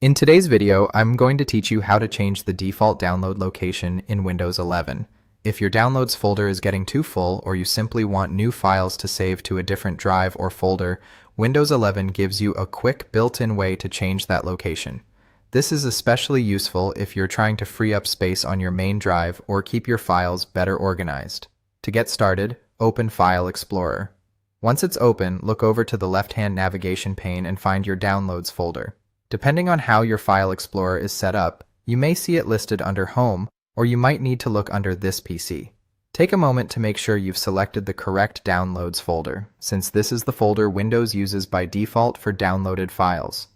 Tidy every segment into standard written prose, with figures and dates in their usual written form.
In today's video, I'm going to teach you how to change the default download location in Windows 11. If your downloads folder is getting too full or you simply want new files to save to a different drive or folder, Windows 11 gives you a quick built-in way to change that location. This is especially useful if you're trying to free up space on your main drive or keep your files better organized. To get started, open File Explorer. Once it's open, look over to the left-hand navigation pane and find your Downloads folder. Depending on how your File Explorer is set up, you may see it listed under Home, or you might need to look under This PC. Take a moment to make sure you've selected the correct Downloads folder, since this is the folder Windows uses by default for downloaded files.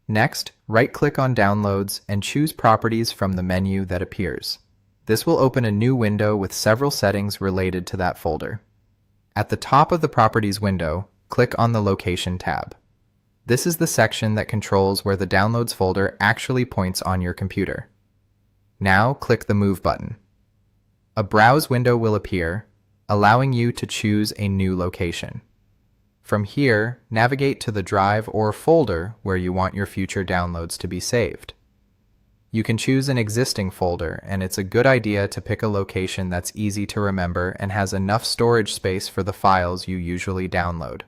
Next, right-click on Downloads and choose Properties from the menu that appears. This will open a new window with several settings related to that folder. At the top of the Properties window, click on the Location tab. This is the section that controls where the Downloads folder actually points on your computer. Now click the Move button. A Browse window will appear, allowing you to choose a new location. From here, navigate to the drive or folder where you want your future downloads to be saved. You can choose an existing folder, and it's a good idea to pick a location that's easy to remember and has enough storage space for the files you usually download.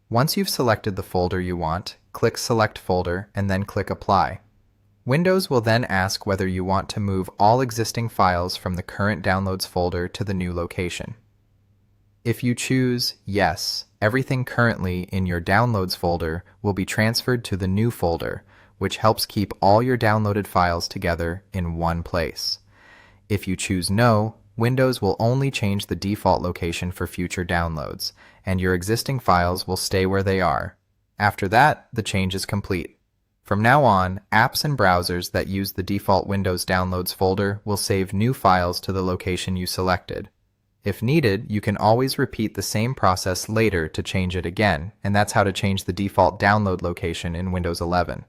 Once you've selected the folder you want, click Select Folder and then click Apply. Windows will then ask whether you want to move all existing files from the current Downloads folder to the new location. If you choose Yes, everything currently in your Downloads folder will be transferred to the new folder, which helps keep all your downloaded files together in one place. If you choose No, Windows will only change the default location for future downloads, and your existing files will stay where they are. After that, the change is complete. From now on, apps and browsers that use the default Windows Downloads folder will save new files to the location you selected. If needed, you can always repeat the same process later to change it again, and that's how to change the default download location in Windows 11.